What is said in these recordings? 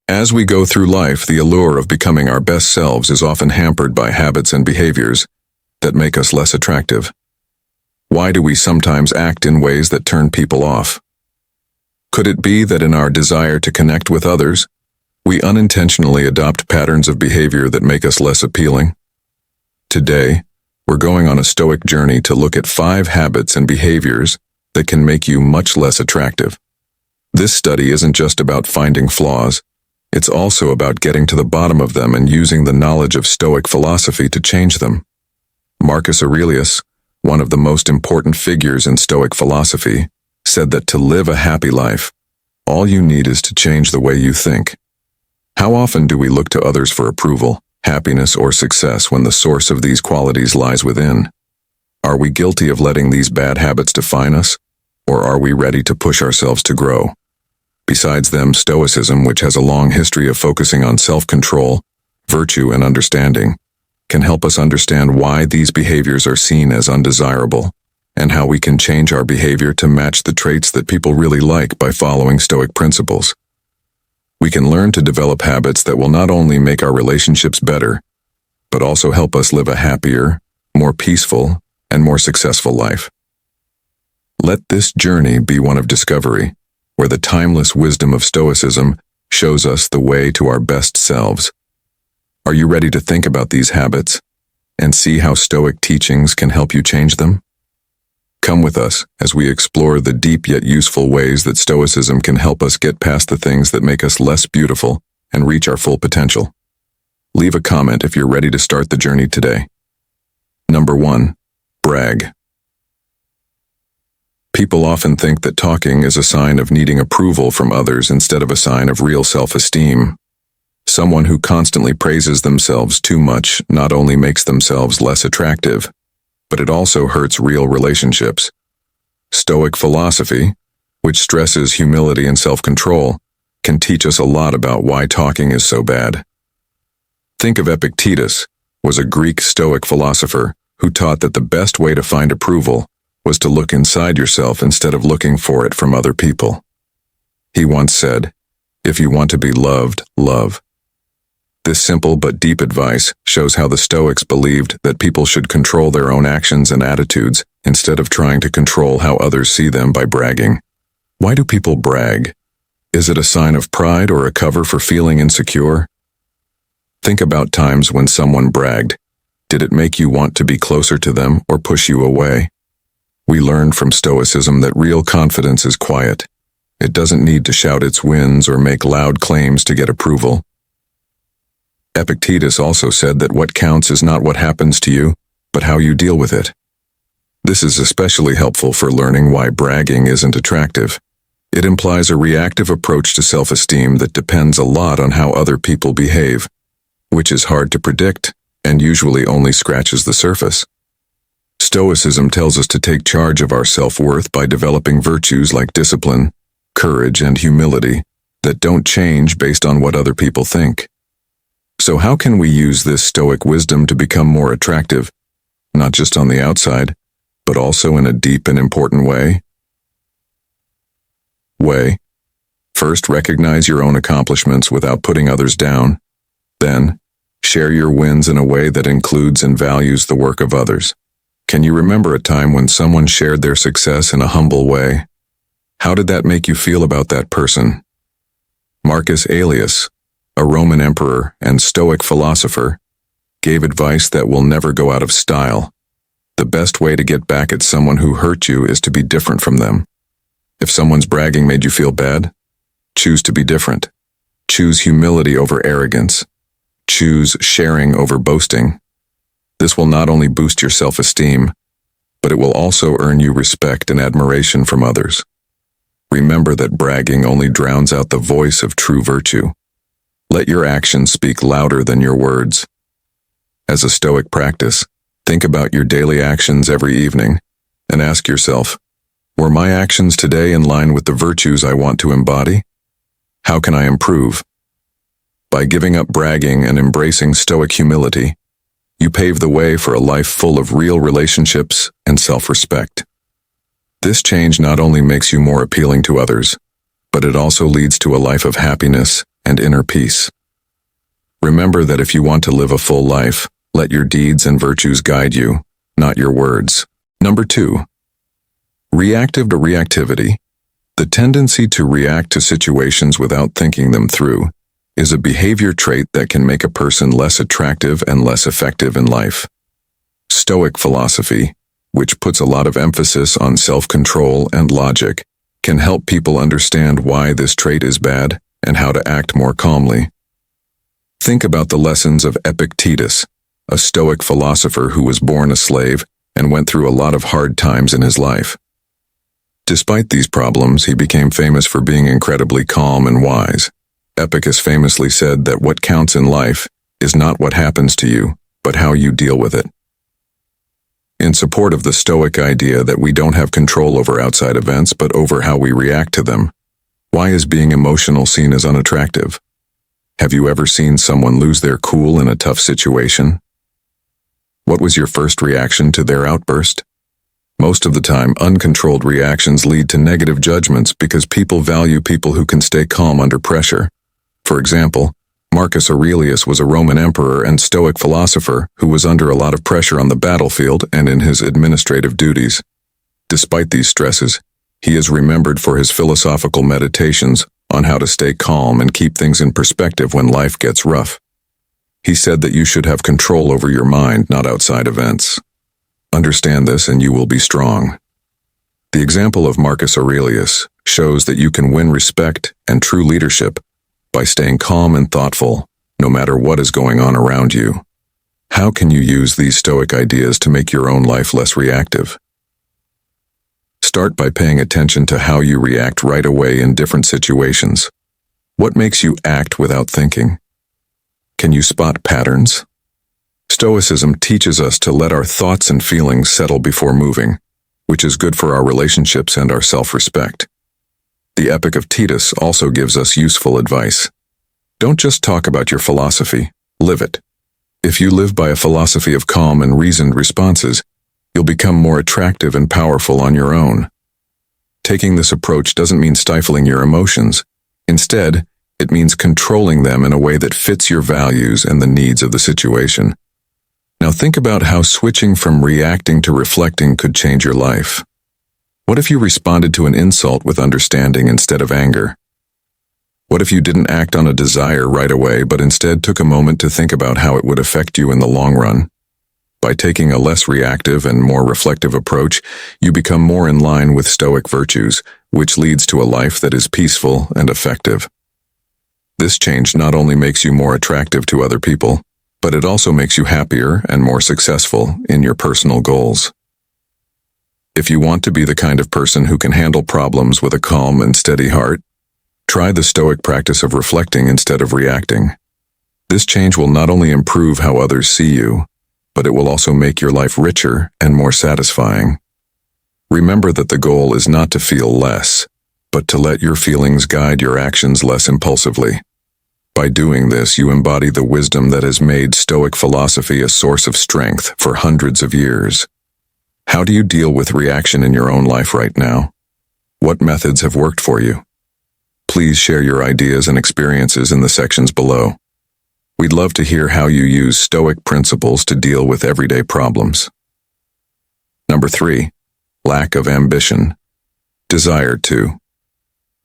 As we go through life, the allure of becoming our best selves is often hampered by habits and behaviors that make us less attractive. Why do we sometimes act in ways that turn people off? Could it be that in our desire to connect with others, we unintentionally adopt patterns of behavior that make us less appealing? Today, we're going on a Stoic journey to look at 5 habits and behaviors that can make you much less attractive. This study isn't just about finding flaws, it's also about getting to the bottom of them and using the knowledge of Stoic philosophy to change them. Marcus Aurelius, one of the most important figures in Stoic philosophy, said that to live a happy life, all you need is to change the way you think. How often do we look to others for approval, happiness, or success when the source of these qualities lies within? Are we guilty of letting these bad habits define us, or are we ready to push ourselves to grow? Besides them, Stoicism, which has a long history of focusing on self-control, virtue, and understanding, can help us understand why these behaviors are seen as undesirable, and how we can change our behavior to match the traits that people really like by following Stoic principles. We can learn to develop habits that will not only make our relationships better, but also help us live a happier, more peaceful, and more successful life. Let this journey be one of discovery, where the timeless wisdom of Stoicism shows us the way to our best selves. Are you ready to think about these habits and see how Stoic teachings can help you change them? Come with us as we explore the deep yet useful ways that Stoicism can help us get past the things that make us less beautiful and reach our full potential. Leave a comment if you're ready to start the journey today. Number 1. Brag. People often think that talking is a sign of needing approval from others instead of a sign of real self-esteem. Someone who constantly praises themselves too much not only makes themselves less attractive, but it also hurts real relationships. Stoic philosophy, which stresses humility and self-control, can teach us a lot about why talking is so bad. Think of Epictetus, was a Greek Stoic philosopher who taught that the best way to find approval was to look inside yourself instead of looking for it from other people. He once said, "If you want to be loved, love." This simple but deep advice shows how the Stoics believed that people should control their own actions and attitudes instead of trying to control how others see them by bragging. Why do people brag? Is it a sign of pride or a cover for feeling insecure? Think about times when someone bragged. Did it make you want to be closer to them or push you away? We learned from Stoicism that real confidence is quiet. It doesn't need to shout its wins or make loud claims to get approval. Epictetus also said that what counts is not what happens to you, but how you deal with it. This is especially helpful for learning why bragging isn't attractive. It implies a reactive approach to self-esteem that depends a lot on how other people behave, which is hard to predict and usually only scratches the surface. Stoicism tells us to take charge of our self-worth by developing virtues like discipline, courage, and humility that don't change based on what other people think. So how can we use this Stoic wisdom to become more attractive, not just on the outside, but also in a deep and important way? First, recognize your own accomplishments without putting others down. Then, share your wins in a way that includes and values the work of others. Can you remember a time when someone shared their success in a humble way? How did that make you feel about that person? Marcus Aurelius, a Roman emperor and Stoic philosopher, gave advice that will never go out of style. The best way to get back at someone who hurt you is to be different from them. If someone's bragging made you feel bad, choose to be different. Choose humility over arrogance. Choose sharing over boasting. This will not only boost your self-esteem, but it will also earn you respect and admiration from others. Remember that bragging only drowns out the voice of true virtue. Let your actions speak louder than your words. As a Stoic practice, think about your daily actions every evening and ask yourself, were my actions today in line with the virtues I want to embody? How can I improve? By giving up bragging and embracing Stoic humility, you pave the way for a life full of real relationships and self-respect. This change not only makes you more appealing to others, but it also leads to a life of happiness and inner peace. Remember that if you want to live a full life, let your deeds and virtues guide you, not your words. Number 2. Reactive to reactivity. The tendency to react to situations without thinking them through is a behavior trait that can make a person less attractive and less effective in life. Stoic philosophy, which puts a lot of emphasis on self-control and logic, can help people understand why this trait is bad and how to act more calmly. Think about the lessons of Epictetus, a Stoic philosopher who was born a slave and went through a lot of hard times in his life. Despite these problems, he became famous for being incredibly calm and wise. Epictetus famously said that what counts in life is not what happens to you, but how you deal with it. In support of the Stoic idea that we don't have control over outside events but over how we react to them, why is being emotional seen as unattractive? Have you ever seen someone lose their cool in a tough situation? What was your first reaction to their outburst? Most of the time, uncontrolled reactions lead to negative judgments because people value people who can stay calm under pressure. For example, Marcus Aurelius was a Roman emperor and Stoic philosopher who was under a lot of pressure on the battlefield and in his administrative duties. Despite these stresses, he is remembered for his philosophical meditations on how to stay calm and keep things in perspective when life gets rough. He said that you should have control over your mind, not outside events. Understand this and you will be strong. The example of Marcus Aurelius shows that you can win respect and true leadership by staying calm and thoughtful, no matter what is going on around you. How can you use these Stoic ideas to make your own life less reactive? Start by paying attention to how you react right away in different situations. What makes you act without thinking? Can you spot patterns? Stoicism teaches us to let our thoughts and feelings settle before moving, which is good for our relationships and our self-respect. The Epic of Titus also gives us useful advice. Don't just talk about your philosophy, live it. If you live by a philosophy of calm and reasoned responses, you'll become more attractive and powerful on your own. Taking this approach doesn't mean stifling your emotions. Instead, it means controlling them in a way that fits your values and the needs of the situation. Now think about how switching from reacting to reflecting could change your life. What if you responded to an insult with understanding instead of anger? What if you didn't act on a desire right away, but instead took a moment to think about how it would affect you in the long run? By taking a less reactive and more reflective approach, you become more in line with Stoic virtues, which leads to a life that is peaceful and effective. This change not only makes you more attractive to other people, but it also makes you happier and more successful in your personal goals. If you want to be the kind of person who can handle problems with a calm and steady heart, try the Stoic practice of reflecting instead of reacting. This change will not only improve how others see you, but it will also make your life richer and more satisfying. Remember that the goal is not to feel less, but to let your feelings guide your actions less impulsively. By doing this, you embody the wisdom that has made Stoic philosophy a source of strength for hundreds of years. How do you deal with reaction in your own life right now? What methods have worked for you? Please share your ideas and experiences in the sections below. We'd love to hear how you use Stoic principles to deal with everyday problems. Number 3, lack of ambition. Desire to.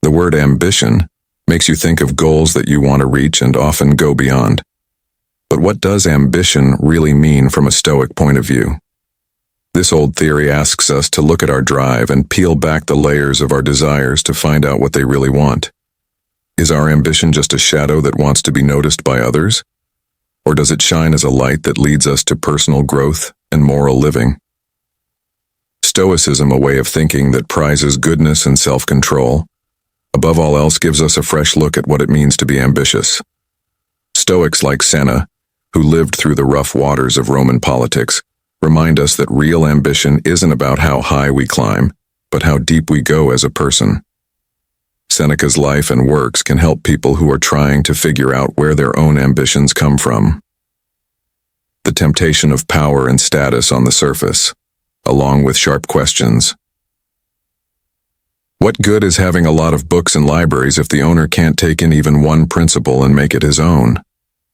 The word ambition makes you think of goals that you want to reach and often go beyond. But what does ambition really mean from a Stoic point of view? This old theory asks us to look at our drive and peel back the layers of our desires to find out what they really want. Is our ambition just a shadow that wants to be noticed by others? Or does it shine as a light that leads us to personal growth and moral living? Stoicism, a way of thinking that prizes goodness and self-control, above all else gives us a fresh look at what it means to be ambitious. Stoics like Seneca, who lived through the rough waters of Roman politics, remind us that real ambition isn't about how high we climb, but how deep we go as a person. Seneca's life and works can help people who are trying to figure out where their own ambitions come from. The temptation of power and status on the surface, along with sharp questions. What good is having a lot of books in libraries if the owner can't take in even one principle and make it his own?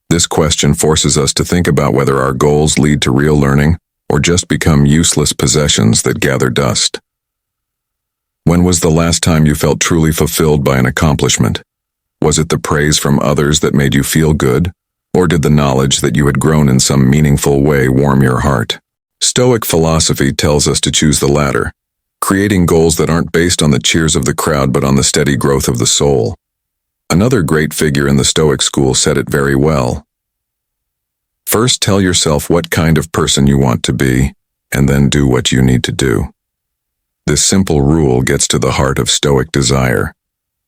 This question forces us to think about whether our goals lead to real learning or just become useless possessions that gather dust. When was the last time you felt truly fulfilled by an accomplishment? Was it the praise from others that made you feel good, or did the knowledge that you had grown in some meaningful way warm your heart? Stoic philosophy tells us to choose the latter, creating goals that aren't based on the cheers of the crowd but on the steady growth of the soul. Another great figure in the Stoic school said it very well. First, tell yourself what kind of person you want to be, and then do what you need to do. This simple rule gets to the heart of Stoic desire.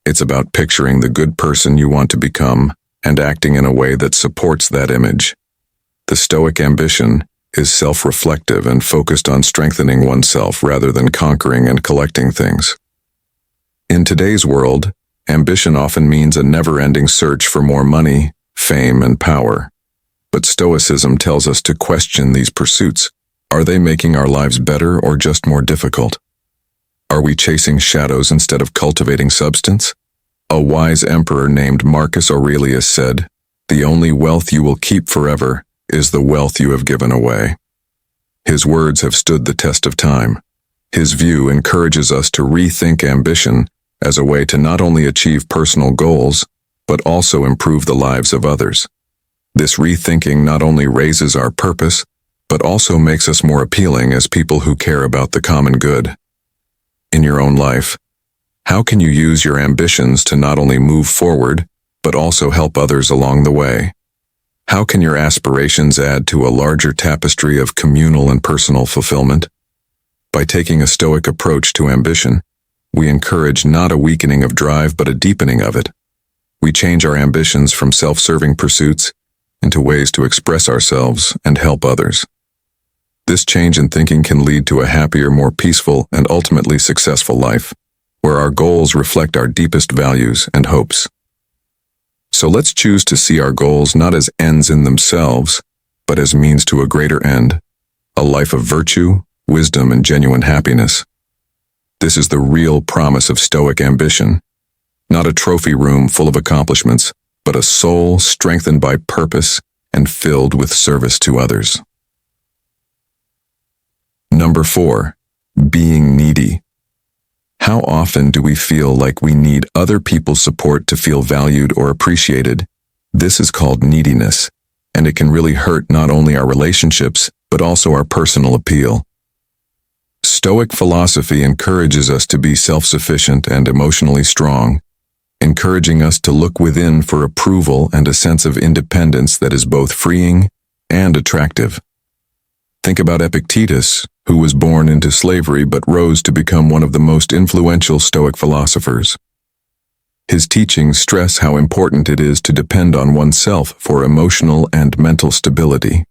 It's about picturing the good person you want to become and acting in a way that supports that image. The Stoic ambition is self-reflective and focused on strengthening oneself rather than conquering and collecting things. In today's world, ambition often means a never-ending search for more money, fame, and power. But Stoicism tells us to question these pursuits. Are they making our lives better or just more difficult? Are we chasing shadows instead of cultivating substance? A wise emperor named Marcus Aurelius said, "The only wealth you will keep forever is the wealth you have given away." His words have stood the test of time. His view encourages us to rethink ambition as a way to not only achieve personal goals, but also improve the lives of others. This rethinking not only raises our purpose, but also makes us more appealing as people who care about the common good. In your own life, how can you use your ambitions to not only move forward, but also help others along the way? How can your aspirations add to a larger tapestry of communal and personal fulfillment? By taking a Stoic approach to ambition, we encourage not a weakening of drive but a deepening of it. We change our ambitions from self-serving pursuits into ways to express ourselves and help others. This change in thinking can lead to a happier, more peaceful, and ultimately successful life, where our goals reflect our deepest values and hopes. So let's choose to see our goals not as ends in themselves, but as means to a greater end, a life of virtue, wisdom, and genuine happiness. This is the real promise of Stoic ambition, not a trophy room full of accomplishments, but a soul strengthened by purpose and filled with service to others. Number 4, being needy. How often do we feel like we need other people's support to feel valued or appreciated? This is called neediness, and it can really hurt not only our relationships, but also our personal appeal. Stoic philosophy encourages us to be self-sufficient and emotionally strong, encouraging us to look within for approval and a sense of independence that is both freeing and attractive. Think about Epictetus, who was born into slavery but rose to become one of the most influential Stoic philosophers. His teachings stress how important it is to depend on oneself for emotional and mental stability.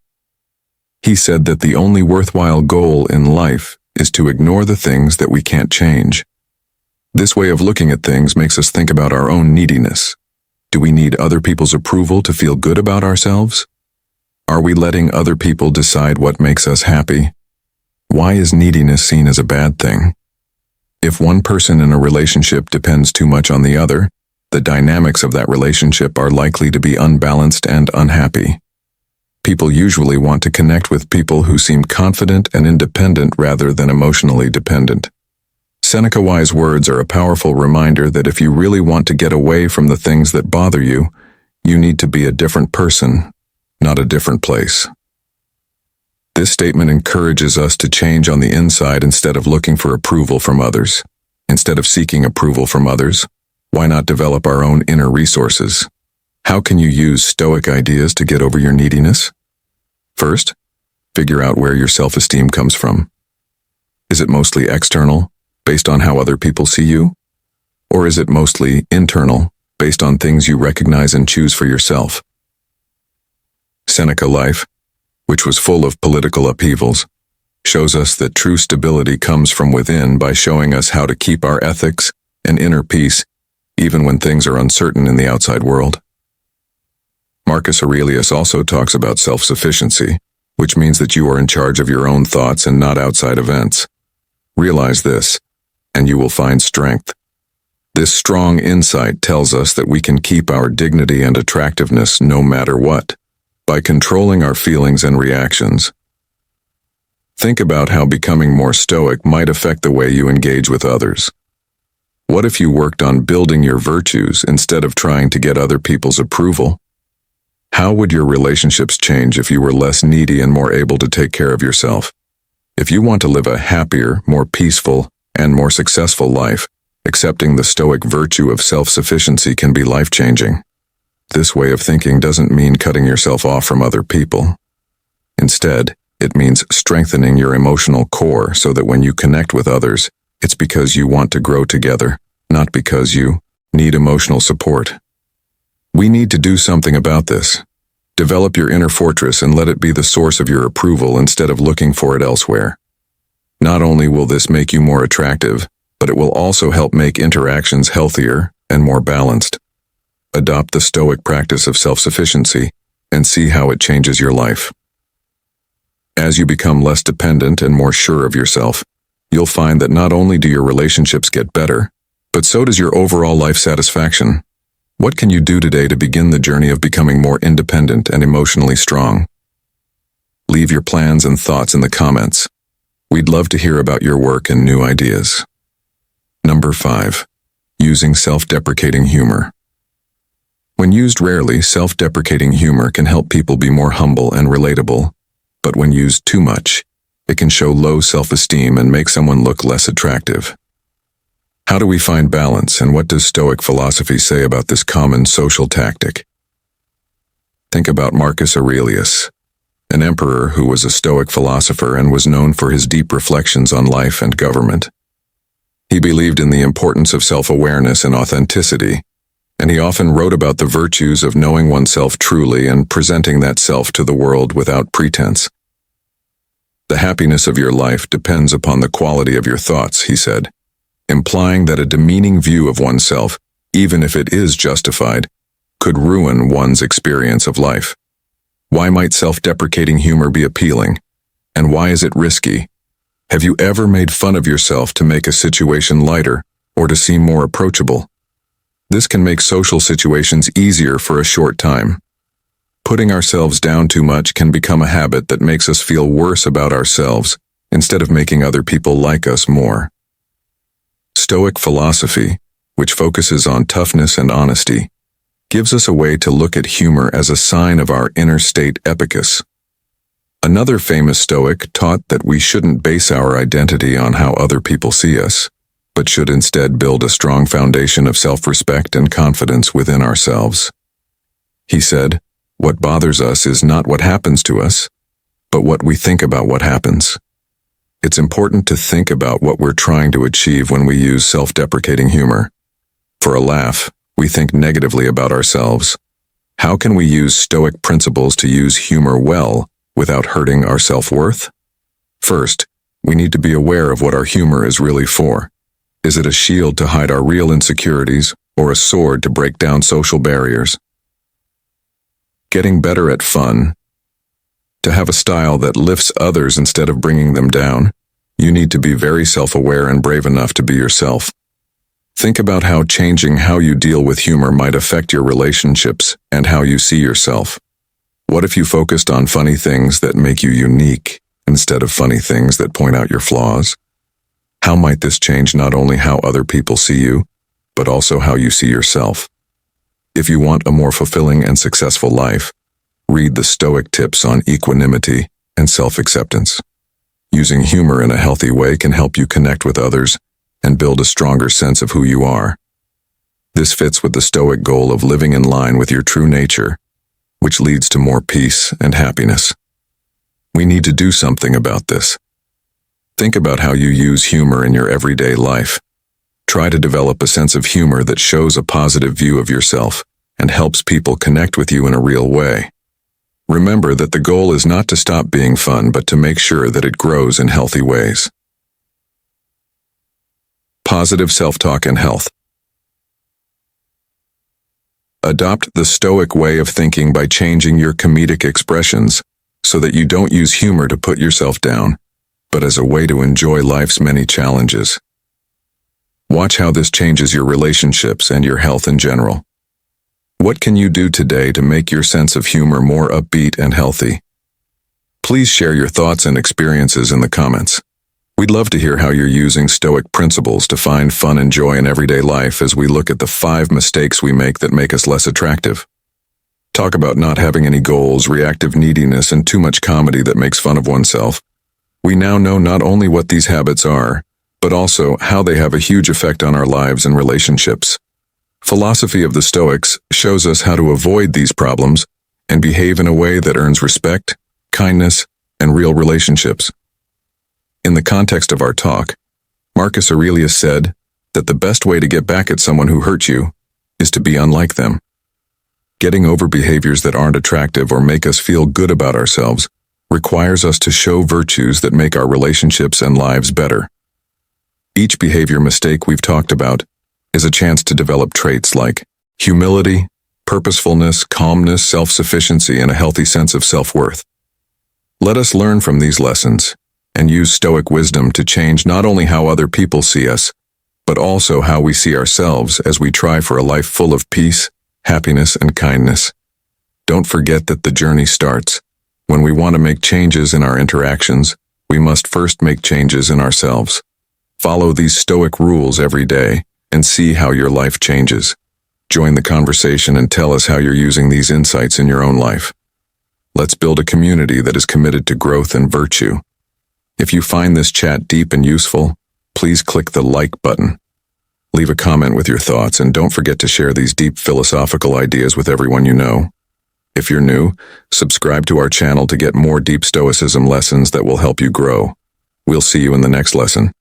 He said that the only worthwhile goal in life is to ignore the things that we can't change. This way of looking at things makes us think about our own neediness. Do we need other people's approval to feel good about ourselves? Are we letting other people decide what makes us happy? Why is neediness seen as a bad thing? If one person in a relationship depends too much on the other, the dynamics of that relationship are likely to be unbalanced and unhappy. People usually want to connect with people who seem confident and independent rather than emotionally dependent. Seneca's wise words are a powerful reminder that if you really want to get away from the things that bother you, you need to be a different person, not a different place. This statement encourages us to change on the inside instead of looking for approval from others. Instead of seeking approval from others, why not develop our own inner resources? How can you use Stoic ideas to get over your neediness? First, figure out where your self-esteem comes from. Is it mostly external, based on how other people see you? Or is it mostly internal, based on things you recognize and choose for yourself? Seneca's life, which was full of political upheavals, shows us that true stability comes from within by showing us how to keep our ethics and inner peace even when things are uncertain in the outside world. Marcus Aurelius also talks about self-sufficiency, which means that you are in charge of your own thoughts and not outside events. Realize this, and you will find strength, This strong insight tells us that we can keep our dignity and attractiveness no matter what, by controlling our feelings and reactions. Think about how becoming more stoic might affect the way you engage with others. What if you worked on building your virtues instead of trying to get other people's approval? How would your relationships change if you were less needy and more able to take care of yourself? If you want to live a happier, more peaceful, and more successful life, accepting the Stoic virtue of self-sufficiency can be life-changing. This way of thinking doesn't mean cutting yourself off from other people. Instead, it means strengthening your emotional core so that when you connect with others, it's because you want to grow together, not because you need emotional support. We need to do something about this. Develop your inner fortress and let it be the source of your approval instead of looking for it elsewhere. Not only will this make you more attractive, but it will also help make interactions healthier and more balanced. Adopt the Stoic practice of self-sufficiency and see how it changes your life. As you become less dependent and more sure of yourself, you'll find that not only do your relationships get better, but so does your overall life satisfaction. What can you do today to begin the journey of becoming more independent and emotionally strong? Leave your plans and thoughts in the comments. We'd love to hear about your work and new ideas. Number 5. Using self-deprecating humor. When used rarely, self-deprecating humor can help people be more humble and relatable, but when used too much, it can show low self-esteem and make someone look less attractive. How do we find balance, and what does Stoic philosophy say about this common social tactic? Think about Marcus Aurelius, an emperor who was a Stoic philosopher and was known for his deep reflections on life and government. He believed in the importance of self-awareness and authenticity, and he often wrote about the virtues of knowing oneself truly and presenting that self to the world without pretense. The happiness of your life depends upon the quality of your thoughts, he said, implying that a demeaning view of oneself, even if it is justified, could ruin one's experience of life. Why might self-deprecating humor be appealing? And why is it risky? Have you ever made fun of yourself to make a situation lighter or to seem more approachable? This can make social situations easier for a short time. Putting ourselves down too much can become a habit that makes us feel worse about ourselves instead of making other people like us more. Stoic philosophy, which focuses on toughness and honesty, gives us a way to look at humor as a sign of our inner state epicus. Another famous Stoic taught that we shouldn't base our identity on how other people see us, but should instead build a strong foundation of self-respect and confidence within ourselves. He said, "What bothers us is not what happens to us, but what we think about what happens." It's important to think about what we're trying to achieve when we use self-deprecating humor. For a laugh, we think negatively about ourselves. How can we use Stoic principles to use humor well without hurting our self-worth? First, we need to be aware of what our humor is really for. Is it a shield to hide our real insecurities or a sword to break down social barriers? Getting better at fun. To have a style that lifts others instead of bringing them down, you need to be very self-aware and brave enough to be yourself. Think about how changing how you deal with humor might affect your relationships and how you see yourself. What if you focused on funny things that make you unique instead of funny things that point out your flaws? How might this change not only how other people see you, but also how you see yourself? If you want a more fulfilling and successful life, read the Stoic tips on equanimity and self-acceptance. Using humor in a healthy way can help you connect with others and build a stronger sense of who you are. This fits with the Stoic goal of living in line with your true nature, which leads to more peace and happiness. We need to do something about this. Think about how you use humor in your everyday life. Try to develop a sense of humor that shows a positive view of yourself and helps people connect with you in a real way. Remember that the goal is not to stop being fun, but to make sure that it grows in healthy ways. Positive self-talk and health. Adopt the Stoic way of thinking by changing your comedic expressions so that you don't use humor to put yourself down, but as a way to enjoy life's many challenges. Watch how this changes your relationships and your health in general. What can you do today to make your sense of humor more upbeat and healthy? Please share your thoughts and experiences in the comments. We'd love to hear how you're using Stoic principles to find fun and joy in everyday life as we look at the 5 mistakes we make that make us less attractive. Talk about not having any goals, reactive neediness, and too much comedy that makes fun of oneself. We now know not only what these habits are, but also how they have a huge effect on our lives and relationships. Philosophy of the Stoics shows us how to avoid these problems and behave in a way that earns respect, kindness, and real relationships. In the context of our talk, Marcus Aurelius said that the best way to get back at someone who hurt you is to be unlike them. Getting over behaviors that aren't attractive or make us feel good about ourselves requires us to show virtues that make our relationships and lives better. Each behavior mistake we've talked about is a chance to develop traits like humility, purposefulness, calmness, self-sufficiency, and a healthy sense of self-worth. Let us learn from these lessons and use Stoic wisdom to change not only how other people see us, but also how we see ourselves as we try for a life full of peace, happiness, and kindness. Don't forget that the journey starts. When we want to make changes in our interactions, we must first make changes in ourselves. Follow these Stoic rules every day and see how your life changes. Join the conversation and tell us how you're using these insights in your own life. Let's build a community that is committed to growth and virtue. If you find this chat deep and useful, please click the like button. Leave a comment with your thoughts and don't forget to share these deep philosophical ideas with everyone you know. If you're new, subscribe to our channel to get more deep Stoicism lessons that will help you grow. We'll see you in the next lesson.